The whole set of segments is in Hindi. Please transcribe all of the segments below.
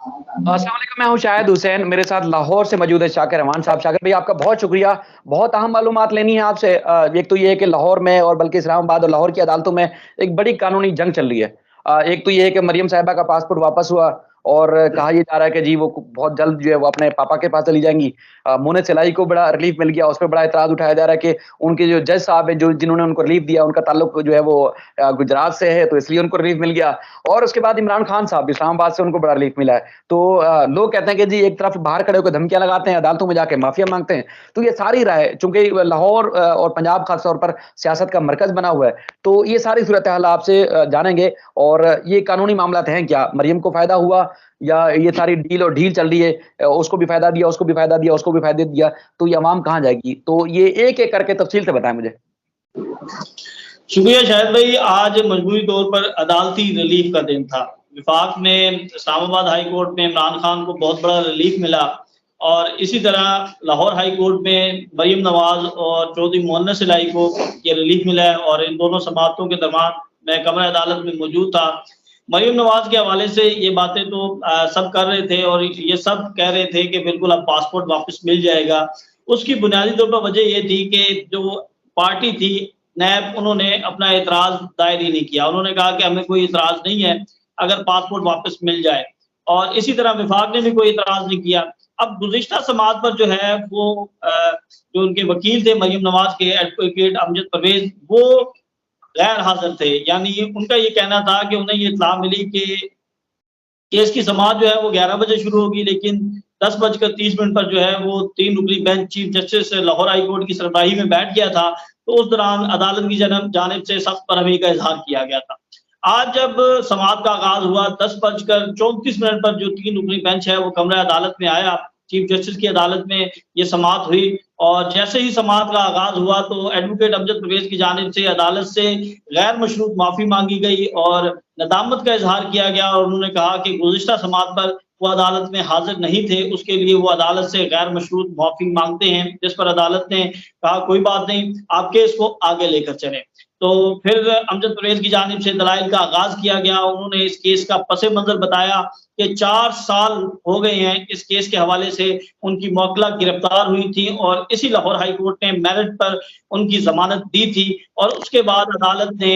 अस्सलाम वालेकुम, मैं हूँ शाहिद हुसैन, मेरे साथ लाहौर से मौजूद है शाकिर रहमान साहब। शाकिर भाई आपका बहुत शुक्रिया, बहुत अहम मालूमात लेनी है आपसे। एक तो ये है कि लाहौर में और बल्कि इस्लामाबाद और लाहौर की अदालतों में एक बड़ी कानूनी जंग चल रही है। एक तो ये है कि मरियम साहिबा का पासपोर्ट वापस हुआ और कहा ये जा रहा है कि जी वो बहुत जल्द जो है वो अपने पापा के पास चली जाएँगी। मोना सिलाई को बड़ा रिलीफ मिल गया, उस पे बड़ा एतराज़ उठाया जा रहा है कि उनके जो जज साहब हैं, जो जिन्होंने उनको रिलीफ दिया, उनका ताल्लुक जो है वो गुजरात से है, तो इसलिए उनको रिलीफ मिल गया। और उसके बाद इमरान खान साहब इस्लामाबाद से उनको बड़ा रिलीफ मिला है। तो लोग कहते हैं कि जी एक तरफ बाहर खड़े होकर धमकियाँ लगाते हैं, अदालतों में जाके माफ़िया माँगते हैं। तो ये सारी राय चूँकि लाहौर और पंजाब ख़ास तौर पर सियासत का मरकज़ बना हुआ है, तो ये सारी सूरत-ए-हाल आपसे जानेंगे और ये कानूनी मामलात हैं क्या? मरियम को फ़ायदा हुआ या ये सारी डील और ढील चल रही है, उसको भी फ़ायदा दिया, उसको भी फ़ायदा दिया, उसको भी फ़ायदे दिया, तो ये अवाम कहाँ जाएगी? तो ये एक-एक करके तफ़सील से बताएँ मुझे। शुक्रिया शाहिद भाई। आज मजबूरी तौर पर अदालती रिलीफ का दिन था। विफाक में इस्लामाबाद हाई कोर्ट में इमरान खान को बहुत बड़ा रिलीफ मिला और इसी तरह लाहौर हाई कोर्ट में मरियम नवाज और चौधरी मोहन्ना सिलाई को ये रिलीफ मिला है और इन दोनों समाअतों के दरमियान मैं कमरा अदालत में मौजूद था। मरियम नवाज के हवाले से ये बातें तो सब कर रहे थे और ये सब कह रहे थे कि बिल्कुल अब पासपोर्ट वापस मिल जाएगा। उसकी बुनियादी तौर पर वजह ये थी कि जो पार्टी थी नैब, उन्होंने अपना एतराज़ दायर ही नहीं किया। उन्होंने कहा कि हमें कोई एतराज़ नहीं है अगर पासपोर्ट वापस मिल जाए और इसी तरह विफाक ने भी कोई एतराज़ नहीं किया। अब गुज़िश्ता समाअत पर जो है वो जो उनके वकील थे मरियम नवाज के एडवोकेट अमजद परवेज़, वो गैर हाज़िर थे। यानी उनका ये कहना था कि उन्हें ये इत्तला मिली कि केस की समाअत जो है वो 11 बजे शुरू होगी, लेकिन 10:30 पर जो है वो 3 रुकनी bench chief justice Lahore high court की सरबराही में बैठ गया था। तो उस दौरान अदालत की जानिब से सख्त बरहमी का इज़हार किया गया था। आज जब समाअत का आगाज़ हुआ 10:34 पर जो 3 रुकनी बेंच है वो कमरा अदालत में आया, चीफ जस्टिस की अदालत में ये समाअत हुई और जैसे ही समाअत का आगाज़ हुआ तो एडवोकेट अमजद परवेज़ की जानिब से अदालत से गैर मशरूत माफ़ी माँगी गई और नदामत का इज़हार किया गया और उन्होंने कहा कि गुज़िश्ता समाअत पर वो अदालत में हाज़िर नहीं थे, उसके लिए वो अदालत से गैर मशरूत माफ़ी माँगते हैं। जिस पर अदालत ने कहा कोई बात नहीं, आप केस को आगे लेकर चलें। तो फिर अमजद परवेज़ की जानिब से दलाइल का आगाज़ किया गया। उन्होंने इस केस का पस-ए-मंज़र बताया कि 4 साल हो गए हैं इस केस के हवाले से उनकी मौकला गिरफ्तार हुई थी और इसी लाहौर हाई कोर्ट ने मेरिट पर उनकी ज़मानत दी थी और उसके बाद अदालत ने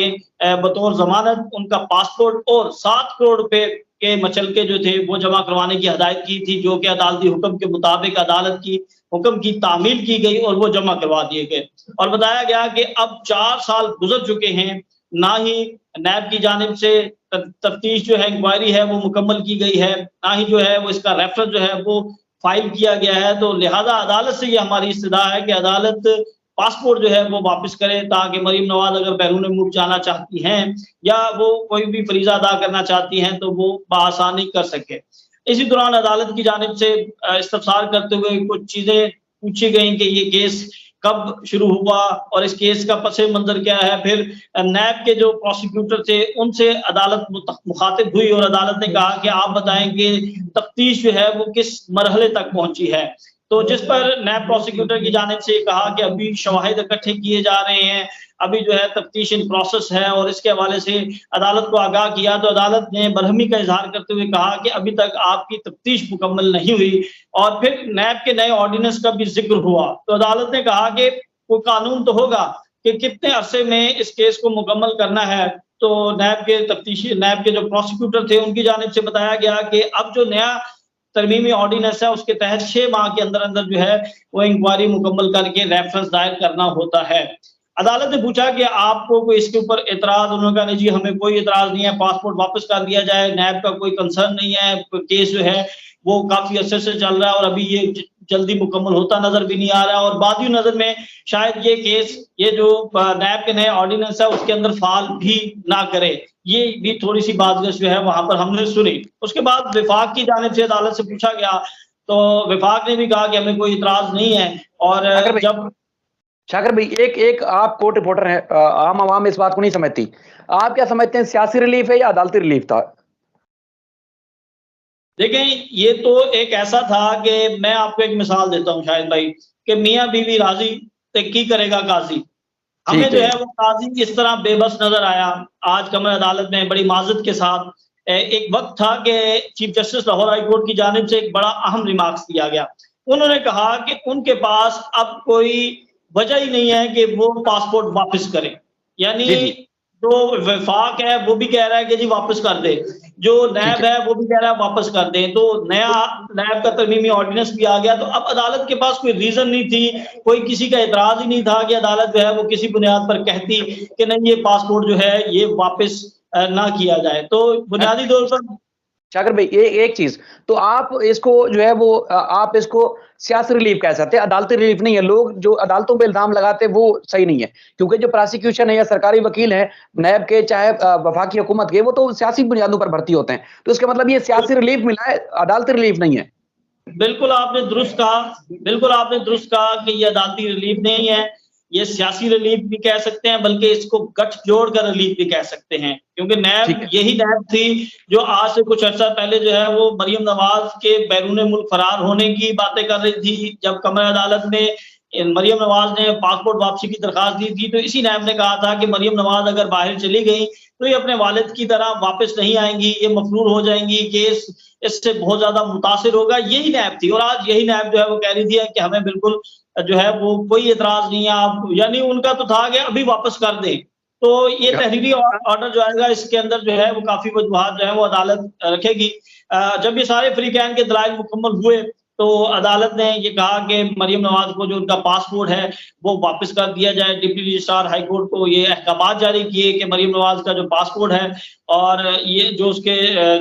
बतौर ज़मानत उनका पासपोर्ट और 7 करोड़ रुपए के मचलके जो थे वो जमा करवाने की हदायत की थी, जो कि अदालती हुक्म के मुताबिक अदालत की हुक्म की तामील की गई और वो जमा करवा दिए गए और बताया गया कि अब 4 साल गुज़र चुके हैं, ना ही नैब की जानिब से तफ्तीश जो है इंक्वायरी है वो मुकम्मल की गई है, ना ही जो है वो इसका रेफरेंस जो है वो फाइल किया गया है। तो लिहाजा अदालत से ये हमारी इस्तदा है कि अदालत पासपोर्ट जो है वो वापस करे ताकि मरियम नवाज अगर बैरून मुल्क जाना चाहती हैं या वो कोई भी फरीज़ा अदा करना चाहती हैं तो वो बआसानी कर सके। इसी दौरान अदालत की जानिब से इस्तफसार करते हुए कुछ चीज़ें पूछी गई कि ये केस कब शुरू हुआ और इस केस का पस-ए-मंज़र क्या है। फिर नैब के जो प्रोसिक्यूटर थे उनसे अदालत मुखातिब हुई और अदालत ने कहा कि आप बताएँ कि तफ्तीश जो है वो किस मरहले तक पहुँची है। तो जिस पर नैब प्रोसिक्यूटर की जानिब से कहा कि अभी शवाहिद इकट्ठे किए जा रहे हैं, अभी जो है तफ्तीश इन प्रोसेस है और इसके हवाले से अदालत को आगाह किया तो अदालत ने बरहमी का इज़हार करते हुए कहा कि अभी तक आपकी तफ्तीश मुकम्मल नहीं हुई और फिर नैब के नए ऑर्डिनेंस का भी ज़िक्र हुआ। तो अदालत ने कहा कि कोई कानून तो होगा कि कितने अरसे में इस केस को मुकम्मल करना है। तो नैब के जो प्रोसिक्यूटर थे उनकी जानिब से बताया गया कि अब जो नया तरमीमी ऑर्डिनेंस है उसके तहत 6 माह के अंदर-अंदर जो है वो इंक्वायरी मुकम्मल करके रेफरेंस दायर करना होता है। अदालत ने पूछा कि आपको कोई इसके ऊपर एतराज़? उन्होंने कहा नहीं जी हमें कोई एतराज़ नहीं है, पासपोर्ट वापस कर दिया जाए, नैब का कोई कंसर्न नहीं है, केस जो है वो काफ़ी अरसे से चल रहा है और अभी ये जल्दी मुकम्मल होता नज़र भी नहीं आ रहा है और बादियों नज़र में शायद ये केस ये जो नैब के नए ऑर्डिनेंस है उसके अंदर फ़ाल भी ना करे। ये भी थोड़ी-सी बाज़गश जो है वहाँ पर हमने सुनी। उसके बाद विफाक की जानिब से अदालत से पूछा गया, तो विफाक ने भी कहा कि हमें कोई एतराज़ नहीं है और जब शाकिर भाई एक आप कोर्ट रिपोर्टर हैं, आम आवाम इस बात को नहीं समझती। आप क्या समझते हैं सियासी रिलीफ है या अदालती रिलीफ था? देखें, ये तो एक ऐसा था कि मैं आपको एक मिसाल देता हूँ शाहिद भाई कि मियाँ बीवी राज़ी ते की करेगा काज़ी। हमें जो है वो काज़ी इस तरह बेबस नज़र आया। आज कमरा अदालत में बड़ी माज़रत के साथ एक वक्त था कि chief justice Lahore high court की जानिब से एक बड़ा अहम रिमार्क्स दिया गया। उन्होंने कहा कि उनके पास अब कोई वजह ही नहीं है कि वो पासपोर्ट वापस करें। यानी जी, जी। जो वफाक है वो भी कह रहा है कि जी वापस कर दे, जो ठीक नैब है। है वो भी कह रहा है वापस कर दें। तो नया नैब का तरमीमी ऑर्डिनेंस भी आ गया, तो अब अदालत के पास कोई रीजन नहीं थी, कोई किसी का एतराज ही नहीं था कि अदालत जो है वो किसी बुनियाद पर कहती कि नहीं ये पासपोर्ट जो है ये वापस ना किया जाए। तो बुनियादी तौर पर शाकिर भाई, ये एक चीज़, तो आप इसको जो है वो आप इसको सियासी रिलीफ कह सकते हैं, अदालती रिलीफ नहीं है। लोग जो अदालतों पे इल्ज़ाम लगाते हैं, वो सही नहीं है। क्योंकि जो प्रोसिक्यूशन है या सरकारी वकील हैं, नैब के चाहे वफ़ाकी हुकूमत के, वो तो सियासी बुनियादों पर भर्ती होते हैं। तो इसका मतलब ये सियासी रिलीफ मिला है, अदालती रिलीफ नहीं है। बिल्कुल आपने दुरुस्त कहा, बिल्कुल आपने दुरुस्त कहा कि ये अदालती रिलीफ नहीं है, ये सियासी रिलीफ भी कह सकते हैं, बल्कि इसको गठजोड़ का रिलीफ भी कह सकते हैं। क्योंकि ठीक नैब है। यही नैब थी जो आज से कुछ अर्सा पहले जो है वो मरियम नवाज़ के बैरून मुल्क फरार होने की बातें कर रही थी। जब कमर अदालत में मरियम नवाज़ ने पासपोर्ट वापसी की दरख्वास्त दी थी, तो इसी नैब ने कहा था कि मरियम नवाज़ अगर बाहर चली गई, तो ये अपने वालिद की तरह वापस नहीं आएँगी, ये मफरूर हो जाएँगी, केस इससे बहुत ज़्यादा मुतासिर होगा। यही नैब थी और आज यही नैब जो है वो कह रही थी कि हमें बिल्कुल जो है वो कोई एतराज़ नहीं है, आप यानी उनका तो था कि अभी वापस कर दें। तो ये तहरीरी ऑर्डर जो आएगा इसके अंदर जो है वो काफ़ी वजूहात जो है वो अदालत रखेगी। जब ये सारे फ्रीकैन के दलाइल मुकम्मल हुए, तो अदालत ने ये कहा कि मरियम नवाज़ को जो उनका पासपोर्ट है वो वापस कर दिया जाए। डिप्टी रजिस्ट्रार हाई कोर्ट को ये अहकामात जारी किए कि मरियम नवाज़ का जो पासपोर्ट है और ये जो उसके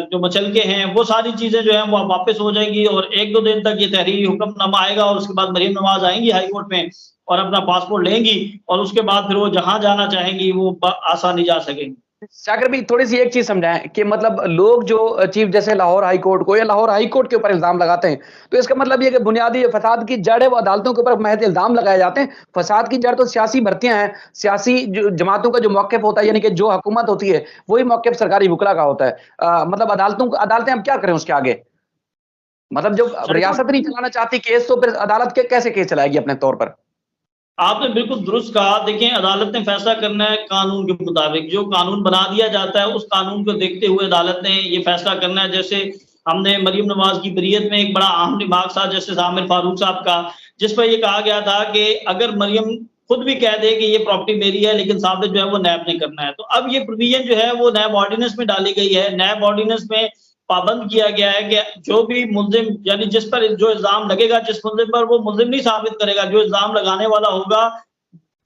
जो मुचलके हैं, वो सारी चीज़ें जो हैं वो वापस हो जाएँगी और 1-2 दिन तक ये तहरीरी हुक्मनामा आएगा और उसके बाद मरियम नवाज़ आएँगी हाई कोर्ट में और अपना पासपोर्ट लेंगी और उसके बाद फिर वो जहाँ जाना चाहेंगी वो आसानी जा सकेंगी। शाकिर भाई, थोड़ी-सी एक चीज़ समझाएँ कि मतलब लोग जो चीफ जैसे लाहौर हाई कोर्ट को या लाहौर हाई कोर्ट के ऊपर इल्ज़ाम लगाते हैं, तो इसका मतलब ये है कि बुनियादी फ़साद की जड़ है, वो अदालतों के ऊपर महज़ इल्ज़ाम लगाए जाते हैं। फ़साद की जड़ तो सियासी भर्तियाँ हैं, सियासी जो जमातों का जो मौक़िफ़ होता है, यानी कि जो हुकूमत होती है, वही मौक़िफ़ सरकारी वुकला का होता है। मतलब अदालतें अब क्या करें उसके आगे? मतलब जब रियासत नहीं चलाना चाहती केस, तो फिर अदालत के कैसे केस चलाएगी अपने तौर पर? आपने बिल्कुल दुरुस्त कहा। देखिए, अदालत ने फैसला करना है कानून के मुताबिक। जो कानून बना दिया जाता है, उस कानून को देखते हुए अदालत ने ये फैसला करना है। जैसे हमने मरियम नवाज़ की बरीयत में एक बड़ा अहम रिमार्क था जस्टिस आमिर फारूक साहब का, जिस पर ये कहा गया था कि अगर मरियम खुद भी कह दे कि ये प्रॉपर्टी मेरी है, लेकिन साबित जो है वो नैब ने करना है। तो अब ये प्रोविज़न जो है वो नैब ऑर्डिनेंस में डाली गई है। नैब ऑर्डिनेंस में पाबंद किया गया है कि जो भी मुल्ज़िम यानी जिस पर जो इल्ज़ाम लगेगा, जिस मुल्ज़िम पर वो मुल्ज़िम नहीं साबित करेगा, जो इल्ज़ाम लगाने वाला होगा,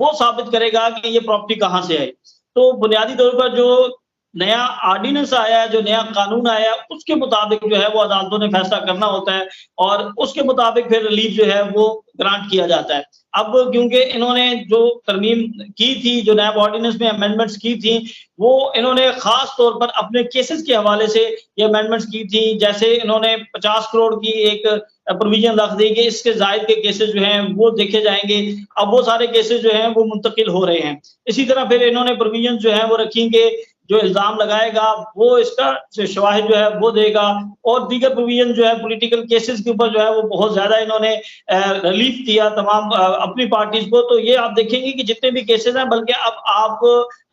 वो साबित करेगा कि ये प्रॉपर्टी कहाँ से आई। तो बुनियादी तौर पर जो नया ऑर्डिनेंस आया है, जो नया कानून आया है, उसके मुताबिक जो है वो अदालतों ने फैसला करना होता है और उसके मुताबिक फिर रिलीफ जो है वो ग्रांट किया जाता है। अब क्योंकि इन्होंने जो तरमीम की थी, जो नैब ऑर्डिनेंस में अमेंडमेंट्स की थी, वो इन्होंने ख़ास तौर पर अपने केसेस के हवाले से ये अमेंडमेंट्स की थी। जैसे इन्होंने 50 करोड़ की एक प्रोविज़न रख दी कि इसके ज़ायद के केसेस जो हैं वो देखे जाएँगे। अब वो सारे केसेस जो हैं वो मुंतकिल हो रहे हैं। इसी तरह फिर इन्होंने प्रोविज़न जो है वो रखी कि जो इल्ज़ाम लगाएगा वो इसका शवाहिद जो है वो देगा और दीगर प्रोविज़न जो है पॉलिटिकल केसेस के ऊपर जो है वो बहुत ज़्यादा इन्होंने रिलीफ दिया तमाम अपनी पार्टीज़ को। तो ये आप देखेंगे कि जितने भी केसेस हैं, बल्कि अब आप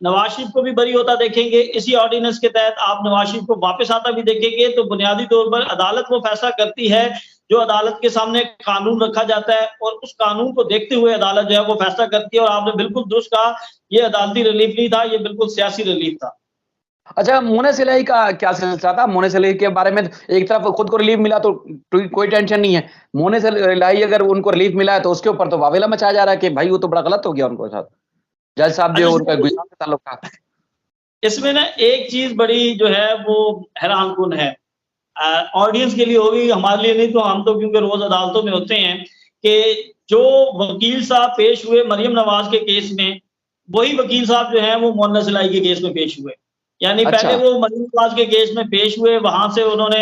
नवाज़ शरीफ को भी बरी होता देखेंगे। इसी ऑर्डिनेंस के तहत आप नवाज़ शरीफ को वापस आता भी देखेंगे। तो बुनियादी तौर पर अदालत वो फैसला करती है जो अदालत के सामने कानून रखा जाता है और उस कानून को देखते हुए अदालत जो है वो फैसला करती है। और आपने बिल्कुल दुरुस्त कहा, ये अदालती रिलीफ नहीं था, ये बिल्कुल सियासी रिलीफ था। अच्छा, मोनेस इलाही का क्या सिलसिला था? मोनेस इलाही के बारे में एक तरफ खुद को रिलीफ मिला तो कोई टेंशन नहीं है। मोनेस इलाही अगर उनको रिलीफ मिला है तो उसके ऊपर तो वावेला मचाया जा रहा है कि भाई वो तो बड़ा गलत हो गया उनके साथ। जज साहब जो उनका अच्छा, गुजरात से ताल्लुक था। इसमें ना एक चीज़ बड़ी जो है वो हैरानकुन है। ऑडियंस के लिए होगी, हमारे लिए नहीं। तो हम तो क्योंकि रोज़ अदालतों में होते हैं कि जो वकील साहब पेश हुए मरियम नवाज़ के केस में, वही वकील साहब जो हैं वो मोहन्ना सिलाई के केस में पेश हुए। यानी पहले अच्छा। वो मरियम नवाज़ के केस में पेश हुए, वहाँ से उन्होंने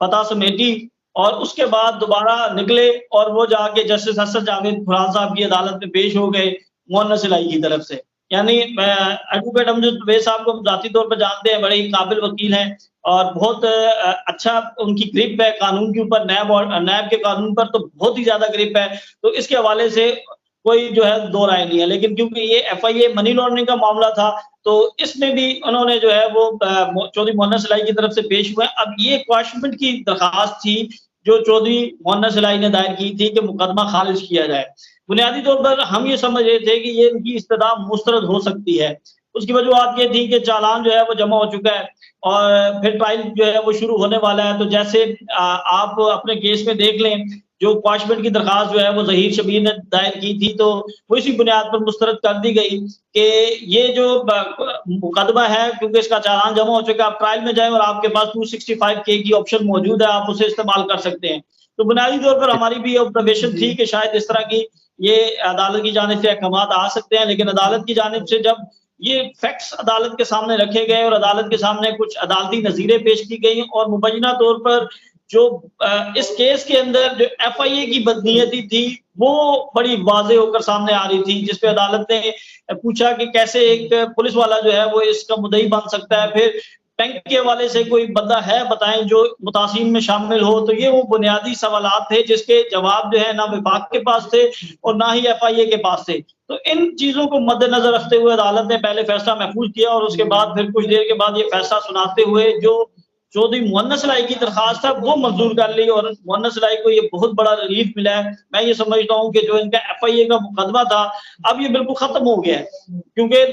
फतह समेटी और उसके बाद दोबारा निकले और वो जाके जस्टिस हसन जावेद खुरान साहब की अदालत में पेश हो गए मोहन्ना सिलाई की तरफ से। यानी एडवोकेट अमजद परवेज़ साहब को हम ज़ाती तौर पर जानते हैं, बड़े ही काबिल वकील हैं और बहुत अच्छा उनकी ग्रिप है कानून के ऊपर, नैब के कानून पर तो बहुत ही ज़्यादा ग्रिप है। तो इसके हवाले से कोई जो है दो राय नहीं है। लेकिन क्योंकि ये FIA मनी लॉन्ड्रिंग का मामला था, तो इसमें भी उन्होंने जो है वो चौधरी मोहन्नद सलाई की तरफ से पेश हुए। अब ये क्वाशमेंट की दरखास्त थी जो चौधरी मोहन्नद सलाई ने दायर की थी कि मुकदमा खारिज किया जाए। बुनियादी तौर पर हम ये समझ रहे थे कि ये इनकी इस्तदा मुस्तरद हो सकती है। उसकी वजूहत ये थी कि चालान जो है वो जमा हो चुका है और फिर ट्रायल जो है वो शुरू होने वाला है। तो जैसे आप अपने केस में देख लें, जो क्वाशमेंट की दरखास्त जो है वो ज़हीर शबीर ने दायर की थी, तो वो इसी बुनियाद पर मुस्तरद कर दी गई कि ये जो मुकदमा है, क्योंकि इसका चालान जमा हो चुका है, आप ट्रायल में जाएं और आपके पास 265K की ऑप्शन मौजूद है, आप उसे इस्तेमाल कर सकते हैं। तो बुनियादी तौर पर हमारी भी ऑब्जर्वेशन थी कि शायद इस तरह की ये अदालत की जानिब से अहकामात आ सकते हैं, लेकिन अदालत की जानिब से जब ये फैक्ट्स अदालत के सामने रखे गए और अदालत के सामने कुछ अदालती नज़ीरें पेश की गई और मुबैना तौर पर जो इस केस के अंदर जो FIA की बदनीयती थी वो बड़ी वाज़ेह होकर सामने आ रही थी, जिसपे अदालत ने पूछा कि कैसे एक पुलिस वाला जो है वो इसका मुद्दई बन सकता है, फिर बैंक के हवाले से कोई बंदा है बताएं जो मुतासिन में शामिल हो। तो ये वो बुनियादी सवालात थे जिसके जवाब जो है ना विभाग के पास थे और ना ही FIA के पास थे। तो इन चीजों को मद्देनजर रखते हुए अदालत ने पहले फैसला महफूज किया और उसके बाद फिर कुछ देर के बाद ये फैसला सुनाते हुए जो चौधरी मोहन्नद सलाई की दरखास्त था वो मंजूर कर ली और मोहन्नद सलाई को ये बहुत बड़ा रिलीफ मिला है। मैं ये समझता हूँ कि जो इनका FIA का मुकदमा था अब ये बिल्कुल खत्म हो गया है, क्योंकि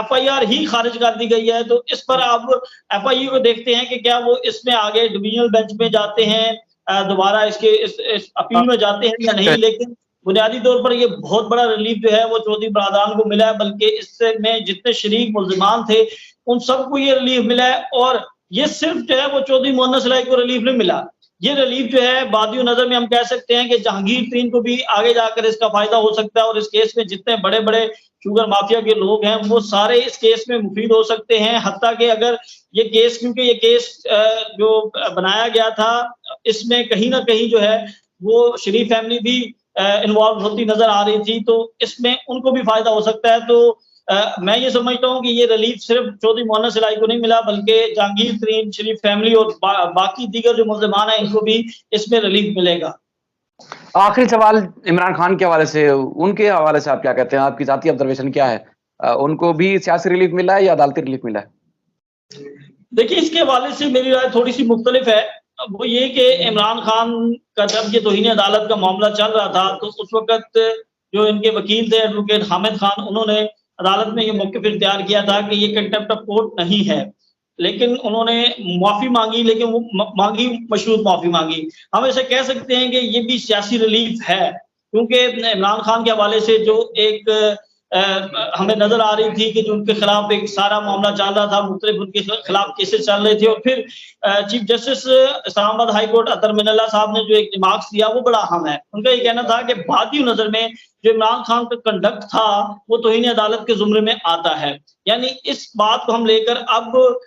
FIR ही खारिज कर दी गई है। तो इस पर आप FIA को देखते हैं कि क्या वो इसमें आगे डिवीजनल बेंच में जाते हैं, दोबारा इसके इस अपील में जाते हैं या नहीं। लेकिन बुनियादी तौर पर ये बहुत बड़ा रिलीफ जो है वो चौधरी बरादरान को मिला है, बल्कि इससे में जितने शरीक मुल्जिमान थे उन सबको ये रिलीफ मिला है। और ये सिर्फ जो है वो चौधरी मोहन्नद सलाई को रिलीफ नहीं मिला, ये रिलीफ जो है बादियों नजर में हम कह सकते हैं कि जहांगीर तरीन को भी आगे जाकर इसका फायदा हो सकता है और इस केस में जितने बड़े बड़े शुगर माफिया के लोग हैं वो सारे इस केस में मुफीद हो सकते हैं। हत्ता कि अगर ये केस, क्योंकि ये केस जो बनाया गया था इसमें कहीं ना कहीं जो है वो शरीफ फैमिली भी इन्वॉल्व होती नजर आ रही थी, तो इसमें उनको भी फायदा हो सकता है। तो मैं ये समझता हूँ कि ये रिलीफ सिर्फ चौधरी मोहन्नद सलाई को नहीं मिला, बल्कि जहांगीर तरीन, शरीफ फैमिली और बाकी दीगर जो मुल्जिमान हैं इनको भी इसमें रिलीफ मिलेगा। आखिरी सवाल इमरान खान के हवाले से, उनके हवाले से आप क्या कहते हैं? आपकी जाती ऑब्जर्वेशन क्या है? उनको भी सियासी रिलीफ मिला है या अदालती रिलीफ मिला है? देखिए, इसके हवाले से मेरी राय थोड़ी सी मुख्तलिफ है। वो ये कि इमरान खान का जब ये तौहीन अदालत का मामला चल रहा था तो उस वक्त जो इनके वकील थे एडवोकेट हामिद खान, उन्होंने अदालत में ये मौक़िफ़ इख्तियार किया था कि ये कंटेम्प्ट ऑफ कोर्ट नहीं है, लेकिन उन्होंने माफ़ी मांगी, लेकिन वो मांगी मशरूत माफ़ी मांगी। हम ऐसे कह सकते हैं कि ये भी सियासी रिलीफ है, क्योंकि इमरान खान के हवाले से जो एक हमें नजर आ रही थी कि जो उनके खिलाफ एक सारा मामला चल रहा था, मुख्तलिफ उनके खिलाफ केसेस चल रहे थे और फिर chief justice Islamabad high court Athar Minallah साहब ने जो एक रिमार्क्स दिया वो बड़ा अहम है। उनका ये कहना था कि बाकी नजर में जो इमरान खान का कंडक्ट था वो तौहीन अदालत के जुमरे में आता है। यानी इस बात को हम लेकर अब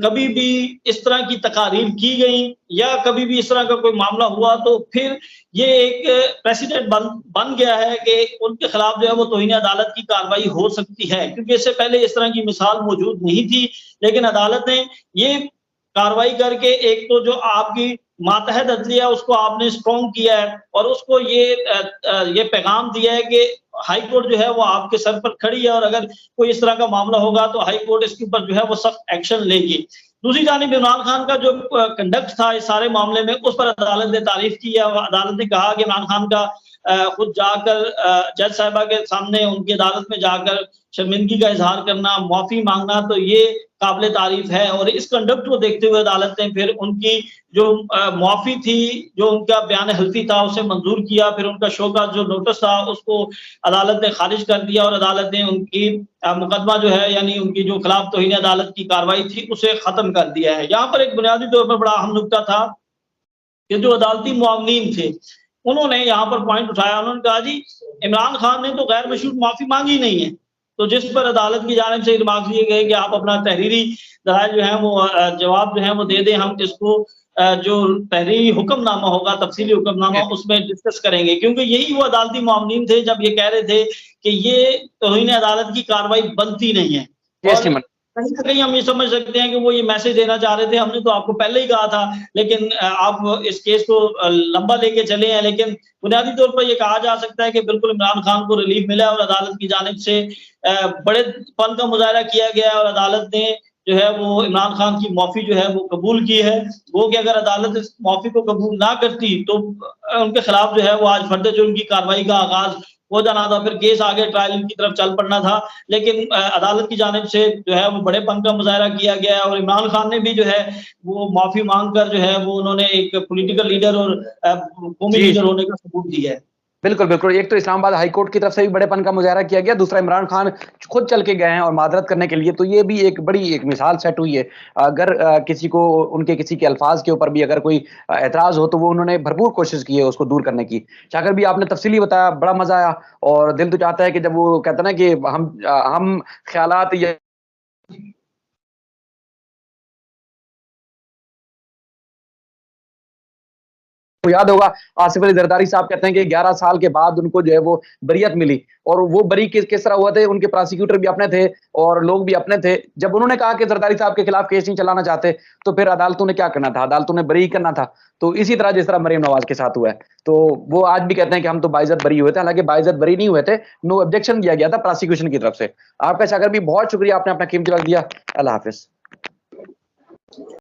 कभी भी इस तरह की तकारीर की गई या कभी भी इस तरह का कोई मामला हुआ तो फिर ये एक प्रेसिडेंट बन गया है कि उनके खिलाफ जो है वो तौहीन अदालत की कार्रवाई हो सकती है, क्योंकि इससे पहले इस तरह की मिसाल मौजूद नहीं थी। लेकिन अदालत ने ये कार्रवाई करके एक तो जो आपकी मातहत अदलिया उसको आपने स्ट्रॉन्ग किया है और उसको ये पैगाम दिया है कि हाई कोर्ट जो है वो आपके सर पर खड़ी है और अगर कोई इस तरह का मामला होगा तो हाई कोर्ट इसके ऊपर जो है वो सख्त एक्शन लेगी। दूसरी जानिब इमरान खान का जो कंडक्ट था इस सारे मामले में उस पर अदालत ने तारीफ की है। अदालत ने कहा कि इमरान खान का खुद जाकर जज साहिबा के सामने उनकी अदालत में जाकर शर्मिंदगी का इजहार करना, माफी मांगना, तो ये काबिल तारीफ है। और इस कंडक्ट को देखते हुए अदालत ने फिर उनकी जो माफी थी, जो उनका बयान हल्फी था उसे मंजूर किया, फिर उनका शो का जो नोटिस था उसको अदालत ने खारिज कर दिया और अदालत ने उनकी मुकदमा जो है यानी उनकी जो खिलाफ तौहीन अदालत की कार्रवाई थी उसे खत्म कर दिया है। यहाँ पर एक बुनियादी तौर पर बड़ा अहम नुकता था कि जो अदालती मुआवनीन थे उन्होंने यहाँ पर पॉइंट उठाया। उन्होंने कहा जी इमरान खान ने तो गैर मशरूत माफी मांगी नहीं है, तो जिस पर अदालत की जानिब से रिमार्क दिए गए कि आप अपना तहरीरी दलाइल जो है वो जवाब जो है वो दे दें, हम इसको जो तहरीरी हुक्मनामा होगा, तफसीली हुक्मनामा, उसमें डिस्कस करेंगे। क्योंकि यही वो अदालती मामलीन थे जब ये कह रहे थे कि ये तौहीन अदालत की कार्रवाई बनती नहीं है। कहीं ना कहीं हम ये समझ सकते हैं कि वो ये मैसेज देना चाह रहे थे, हमने तो आपको पहले ही कहा था, लेकिन आप इस केस को लंबा लेके चले हैं। लेकिन बुनियादी तौर पर ये कहा जा सकता है कि बिल्कुल इमरान खान को रिलीफ मिला है और अदालत की जानिब से बड़ेपन का मुजाहरा किया गया और अदालत ने जो है वो इमरान खान की माफ़ी जो है वो कबूल की है। वो कि अगर अदालत इस माफ़ी को कबूल ना करती तो उनके खिलाफ जो है वो आज फर्द जुर्म की कार्रवाई का आगाज़ हो जाना था, फिर केस आगे ट्रायल की तरफ चल पड़ना था। लेकिन अदालत की जानिब से जो है वो बड़ेपन का मुज़ाहरा किया गया है और इमरान खान ने भी जो है वो माफ़ी माँग कर जो है वो उन्होंने एक पॉलिटिकल लीडर और कौमी जी, लीडर होने का सबूत दिया है। बिल्कुल, बिल्कुल। एक तो इस्लामाबाद हाई कोर्ट की तरफ से भी बड़ेपन का मुज़ाहरा किया गया, दूसरा इमरान खान खुद चल के गए हैं और मादरत करने के लिए, तो ये भी एक बड़ी एक मिसाल सेट हुई है। अगर किसी को उनके किसी के अल्फ़ाज़ के ऊपर भी अगर कोई एतराज़ हो, तो वो उन्होंने भरपूर कोशिश की है उसको दूर करने की। शाकिर भी आपने तफ़सीली बताया, बड़ा मज़ा आया और दिल तो चाहता है कि जब वो कहते हैं ना कि हम ख़यालात या को याद होगा आसिफ अली जरदारी साहब कहते हैं कि 11 साल के बाद उनको जो है वो बरियत मिली और वो बरी किस तरह हुआ थे, उनके प्रोसिक्यूटर भी अपने थे और लोग भी अपने थे। जब उन्होंने कहा कि जरदारी साहब के खिलाफ केस नहीं चलाना चाहते, तो फिर अदालतों ने क्या करना था? अदालतों ने बरी करना था। तो इसी तरह जिस तरह मरियम नवाज के साथ हुआ है। तो वो आज भी कहते हैं कि हम तो बाइज्जत बरी हुए थे, हालाँकि बाइज्जत बरी नहीं हुए थे, नो ऑब्जेक्शन दिया गया था प्रोसिक्यूशन की तरफ से। आपका शाकिर भी बहुत शुक्रिया, आपने अपना कीमती वक़्त दिया। अल्लाह हाफ़िज़।